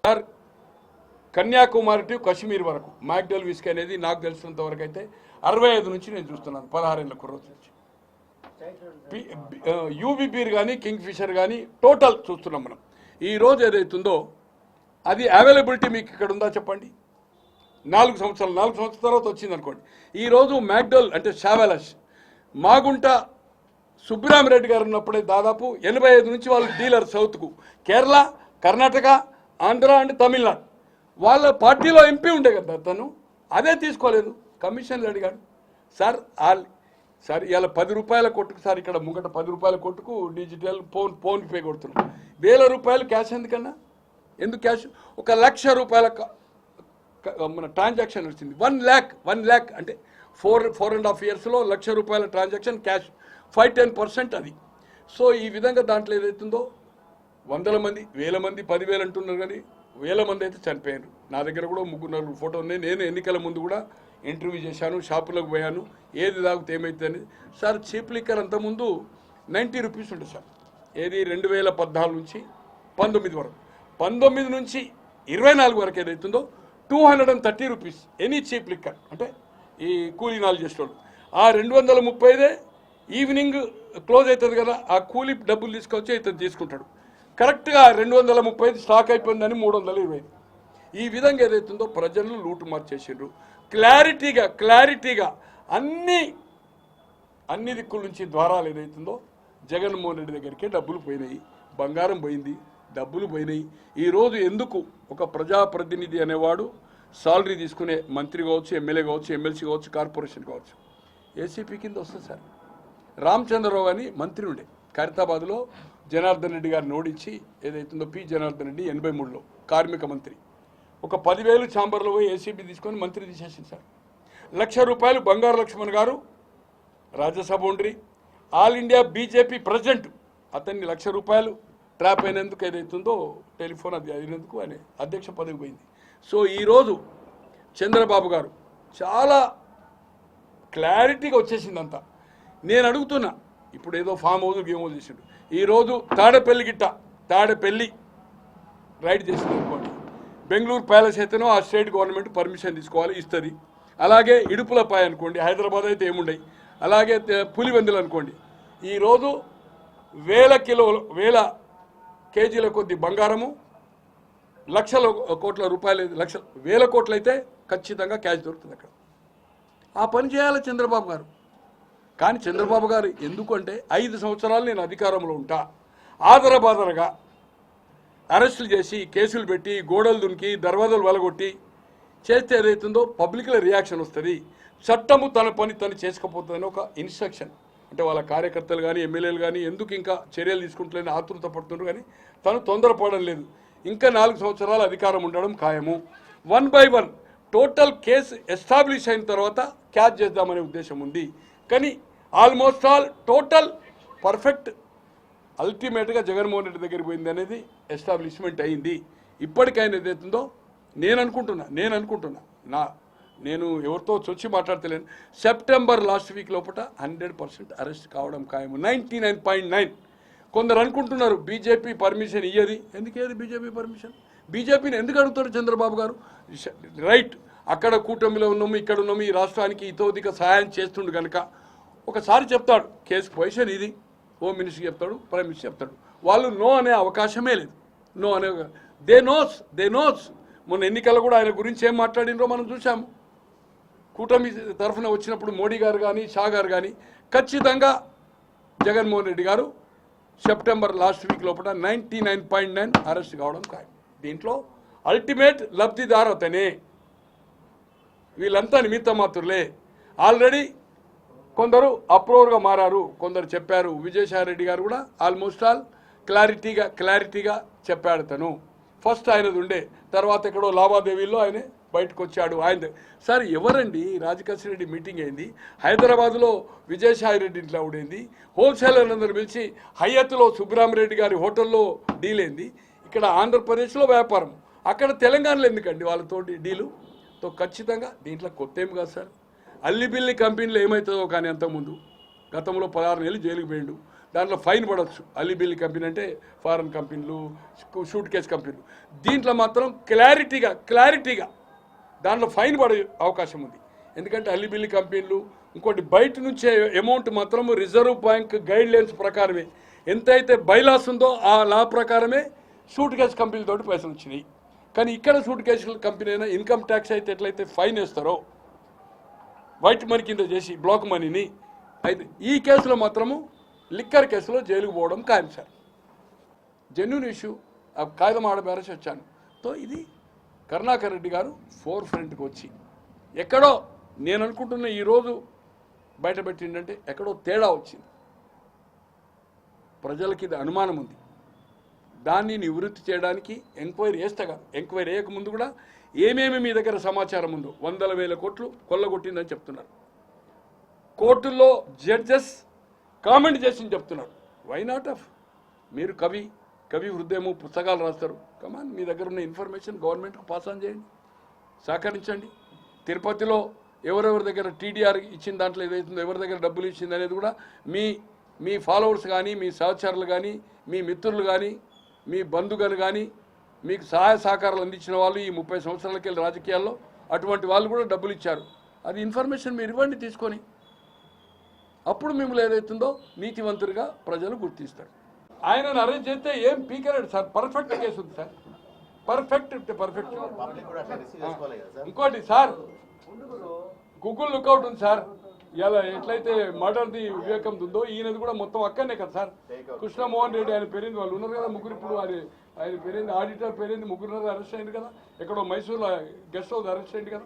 Sir Kanyakumari to Kashmir వరకు మ్యాక్డెల్ whisky అనేది నాకు తెలిసినంత వరకు అయితే 65 నుంచి నేను చూస్తున్నాను 16 ఏళ్ళ కుర్రోజు నుంచి యూబీ బీర్ కానీ కింగ్ ఫిషర్ కానీ టోటల్ చూస్తున్నాం మనం. ఈరోజు ఏదైతుందో అది అవైలబిలిటీ మీకు ఇక్కడ ఉందా చెప్పండి. 4 సంవత్సరాల తర్వాత వచ్చింది అనుకోండి. ఈరోజు మ్యాక్డెల్ అంటే షావెలస్ మాగుంట సుబ్బరామిరెడ్డి గారు ఉన్నప్పుడే దాదాపు 85 నుంచి వాళ్ళు డీలర్ సౌత్కు కేరళ కర్ణాటక ఆంధ్ర అండ్ తమిళనాడు వాళ్ళ పార్టీలో ఎంపీ ఉండే కదా తను అదే తీసుకోలేదు కమిషన్లు అడిగాడు. సార్ ఇవాళ 10 రూపాయల కొట్టుకు సార్ ఇక్కడ ముంగట 10 రూపాయల కొట్టుకు డిజిటల్ ఫోన్ పే కొడుతున్నాం. 1000 రూపాయలు క్యాష్ ఎందుకన్నా ఎందుకు క్యాష్ 1 లక్ష రూపాయల మన ట్రాన్సాక్షన్ వచ్చింది. 1 lakh అంటే 4.5 yearsలో 1 లక్ష రూపాయల ట్రాన్సాక్షన్ క్యాష్ 5-10% అది. సో ఈ విధంగా దాంట్లో ఏదైతుందో 100 మంది 1000 మంది 10,000 అంటున్నారు కానీ 1000 మంది అయితే చనిపోయారు. నా దగ్గర కూడా 3-4 ఫోటో ఉన్నాయి. నేను ఎన్నికల ముందు కూడా ఇంటర్వ్యూ చేశాను, షాపులకు పోయాను, ఏది తాగితే ఏమైతుంది సార్. చీప్ లిక్కర్ అంతకుముందు 90 రూపీస్ ఉంటుంది సార్. ఏది 2014 నుంచి 19 వరకు 19 నుంచి 24 వరకు ఏదైతుందో 230 రూపీస్ ఎనీ చీప్ లిక్కర్ అంటే ఈ కూలీనాలు చేసేవాళ్ళు. ఆ 235 ఈవినింగ్ క్లోజ్ అవుతుంది కదా, ఆ కూలీ డబ్బులు తీసుకొచ్చి ఇతను తీసుకుంటాడు. కరెక్ట్గా 235 స్టాక్ అయిపోయిందని 325. ఈ విధంగా ఏదైతుందో ప్రజలు లూటు మార్చేసిండ్రు. క్లారిటీగా అన్ని దిక్కుల నుంచి ద్వారాలు ఏదైతుందో జగన్మోహన్ రెడ్డి దగ్గరికి డబ్బులు పోయినాయి, బంగారం పోయింది, డబ్బులు పోయినాయి. ఈరోజు ఎందుకు ఒక ప్రజాప్రతినిధి అనేవాడు సాలరీ తీసుకునే మంత్రి కావచ్చు, ఎమ్మెల్యే కావచ్చు, ఎమ్మెల్సీ కావచ్చు, కార్పొరేషన్ కావచ్చు ఏసీపీ కింద వస్తుంది సార్. రామచంద్రరావు అని మంత్రి ఉండే ఖైరతాబాద్లో జనార్దన్ రెడ్డి గారిని ఓడించి ఏదైతుందో పి జనార్దన్ రెడ్డి 83లో కార్మిక మంత్రి ఒక 10,000 ఛాంబర్లో పోయి ఏసీబీ తీసుకొని మంత్రి తీసేసింది సార్. 1 లక్ష రూపాయలు బంగారు లక్ష్మణ్ గారు Rajya Sabha ఉండ్రి all India BJP president అతన్ని 1 లక్ష రూపాయలు ట్రాప్ అయినందుకు ఏదైతుందో టెలిఫోన్ అది అయినందుకు ఆయన అధ్యక్ష పదవి పోయింది. సో ఈరోజు చంద్రబాబు గారు చాలా క్లారిటీగా వచ్చేసింది అంతా. నేను అడుగుతున్నా ఇప్పుడు ఏదో ఫామ్ హౌస్ గేమ్ హౌస్ చేసిండు. ఈరోజు తాడేపల్లి రైడ్ చేసింది అనుకోండి, బెంగళూరు ప్యాలెస్ అయితేనో ఆ స్టేట్ గవర్నమెంట్ పర్మిషన్ తీసుకోవాలి, ఇస్తుంది. అలాగే ఇడుపులపాయ అనుకోండి, హైదరాబాద్ అయితే ఏముండయి. అలాగే పులివెందులు అనుకోండి, ఈరోజు 1000 కేజీల కొద్ది బంగారము, లక్షల కోట్ల రూపాయలు, 1,000 కోట్లు అయితే ఖచ్చితంగా క్యాష్ దొరుకుతుంది అక్కడ. ఆ పని చేయాలి చంద్రబాబు గారు. కానీ చంద్రబాబు గారు ఎందుకంటే 5 సంవత్సరాలు నేను అధికారంలో ఉంటా, ఆదరబాదరగా అరెస్టులు చేసి కేసులు పెట్టి గోడలు దునికి దర్వాజాలు వలగొట్టి చేస్తే ఏదైతుందో పబ్లిక్లో రియాక్షన్ వస్తుంది. చట్టము తన పని తను చేసుకోపోతుందని ఒక ఇన్స్ట్రక్షన్. అంటే వాళ్ళ కార్యకర్తలు కానీ ఎమ్మెల్యేలు కానీ ఎందుకు ఇంకా చర్యలు తీసుకుంటలేని ఆతృత పడుతున్నారు. కానీ తను తొందరపడడం లేదు. ఇంకా 4 సంవత్సరాలు అధికారం ఉండడం ఖాయము. 1 by 1 టోటల్ కేసు ఎస్టాబ్లిష్ అయిన తర్వాత క్యాచ్ చేద్దామనే ఉద్దేశం ఉంది. కానీ ఆల్మోస్ట్ ఆల్ టోటల్ పర్ఫెక్ట్ అల్టిమేట్గా జగన్మోహన్ రెడ్డి దగ్గరికి పోయింది అనేది ఎస్టాబ్లిష్మెంట్ అయింది. ఇప్పటికైనా ఏదైతుందో నేను అనుకుంటున్నా నేను ఎవరితో చొచ్చి మాట్లాడతలేను. సెప్టెంబర్ లాస్ట్ వీక్ లోపల 100% అరెస్ట్ కావడం ఖాయము. 99.9. కొందరు అనుకుంటున్నారు బీజేపీ పర్మిషన్ ఇయ్యది. ఎందుకేది బీజేపీ పర్మిషన్? బీజేపీని ఎందుకు అడుగుతారు చంద్రబాబు గారు? రైట్, అక్కడ కూటమిలో ఉన్నాము, ఇక్కడ ఉన్నాము, ఈ రాష్ట్రానికి ఇతోధిక సహాయం చేస్తుండు కనుక ఒకసారి చెప్తాడు కేసు పొజిషన్ ఇది, హోమ్ మినిస్టర్ చెప్తాడు, ప్రైమ్ మినిస్టర్ చెప్తాడు. వాళ్ళు నో అనే అవకాశమే లేదు. నో అనే దే నోస్. మొన్న ఎన్నికల్లో కూడా ఆయన గురించి ఏం మాట్లాడినరో మనం చూసాము. కూటమి తరఫున వచ్చినప్పుడు మోడీ గారు కానీ షా గారు కానీ ఖచ్చితంగా జగన్మోహన్ రెడ్డి గారు సెప్టెంబర్ లాస్ట్ వీక్ లోపల 99.9 అరెస్ట్ కావడం ఖాయం. దీంట్లో అల్టిమేట్ లబ్ధిదారు అతనే. వీళ్ళంతా నిమిత్త మాత్రులే. ఆల్రెడీ కొందరు అప్రూవర్గా మారారు, కొందరు చెప్పారు. విజయసాయి రెడ్డి గారు కూడా ఆల్మోస్ట్ ఆల్ క్లారిటీగా చెప్పాడు. తను ఫస్ట్ ఆయనది ఉండే, తర్వాత ఎక్కడో లావాదేవీల్లో ఆయన బయటకు వచ్చాడు. ఆయన సార్ ఎవరండి? రాజకేశ్ రెడ్డి మీటింగ్ అయింది హైదరాబాద్లో, విజయసాయి రెడ్డి ఇంట్లో ఉండేది, హోల్సేలర్ అందరూ పిలిచి హయత్లో సుబ్బరామిరెడ్డి గారి హోటల్లో డీల్ అయింది. ఇక్కడ ఆంధ్రప్రదేశ్లో వ్యాపారం, అక్కడ తెలంగాణలో ఎందుకండి వాళ్ళతోటి డీలుతో? ఖచ్చితంగా దీంట్లో కొత్త ఏం కాదు సార్. అల్లిబిల్లి కంపెనీలో ఏమవుతుందో కానీ అంతకుముందు గతంలో 16 నెలలు జైలుకు పోయిండు. దాంట్లో ఫైన్ పడవచ్చు. అలీబిల్లీ కంపెనీ అంటే ఫారెన్ కంపెనీలు, షూట్ కేస్ కంపెనీలు. దీంట్లో మాత్రం క్లారిటీగా దాంట్లో ఫైన్ పడే అవకాశం ఉంది. ఎందుకంటే అలీబిల్లీ కంపెనీలు ఇంకోటి బయట నుంచే అమౌంట్ మాత్రం రిజర్వ్ బ్యాంక్ గైడ్ లైన్స్ ప్రకారమే ఎంతైతే బైలాస్ ఉందో ఆ లా ప్రకారమే షూట్ కేస్ కంపెనీలతోటి పైసలు వచ్చినాయి. కానీ ఇక్కడ షూట్ కేసు కంపెనీ అయినా ఇన్కమ్ ట్యాక్స్ అయితే ఎట్లయితే ఫైన్ వేస్తారో వైట్ మనీ కింద చేసి బ్లాక్ మనీని అయితే ఈ కేసులో మాత్రము లిక్కర్ కేసులో జైలుకు పోవడం ఖాయం సార్. జెన్యున్ ఇష్యూ ఆ కాగితం ఆడబేరసి వచ్చాను. తో ఇది కరుణాకర్ రెడ్డి గారు ఫోర్ ఫ్రంట్కి వచ్చి ఎక్కడో నేను అనుకుంటున్న ఈరోజు బయటపెట్టిందంటే ఎక్కడో తేడా వచ్చింది. ప్రజలకి ఇది అనుమానం ఉంది. దాన్ని నివృత్తి చేయడానికి ఎంక్వైరీ చేస్తే కాదు, ఎంక్వైరీ వేయకముందు కూడా ఏమేమి మీ దగ్గర సమాచారం ఉందో 100,000 కోట్లు కొల్లగొట్టిందని చెప్తున్నారు. కోర్టుల్లో జడ్జెస్ కామెంట్ చేసి చెప్తున్నారు. వై నాట్ ఆఫ్ మీరు కవి హృదయము పుస్తకాలు రాస్తారు. కమాన్ మీ దగ్గర ఉన్న ఇన్ఫర్మేషన్ గవర్నమెంట్కు పాస్ ఆన్ చేయండి, సహకరించండి. తిరుపతిలో ఎవరెవరి దగ్గర టీడీఆర్ ఇచ్చిన దాంట్లో ఏదైతుందో ఎవరి దగ్గర డబ్బులు ఇచ్చింది అనేది కూడా మీ ఫాలోవర్స్ కానీ, మీ సహచరులు కానీ, మీ మిత్రులు కానీ, మీ బంధువులు కానీ, మీకు సహాయ సహకారాలు అందించిన వాళ్ళు ఈ 30 సంవత్సరాలకి వెళ్ళి రాజకీయాల్లో అటువంటి వాళ్ళు కూడా డబ్బులు ఇచ్చారు. అది ఇన్ఫర్మేషన్ మీరు ఇవ్వండి తీసుకొని. అప్పుడు మిమ్మల్ని ఏదైతుందో నీతివంతుడిగా ప్రజలు గుర్తిస్తారు. ఆయనను అరెస్ట్ చేస్తే ఏం పీకలేడు సార్. పర్ఫెక్ట్ కేసు ఉంది సార్. పర్ఫెక్ట్. ఇంకోటి సార్, గూగుల్ లుక్అవుట్ ఉంది సార్. ఇలా ఎట్లయితే మర్డర్ది వివేకం ఉందో ఈయనది కూడా మొత్తం అక్కడనే కదా సార్. కృష్ణమోహన్ రెడ్డి ఆయన పేరేంది, వాళ్ళు ఉన్నారు కదా ముగ్గురు. ఇప్పుడు ఆయన పేరేంది, ఆడిటర్ పేరేంది, ముగ్గురు అరెస్ట్ అయింది కదా. ఎక్కడో మైసూర్లో గెస్ట్ హౌస్ అరెస్ట్ అయింది కదా.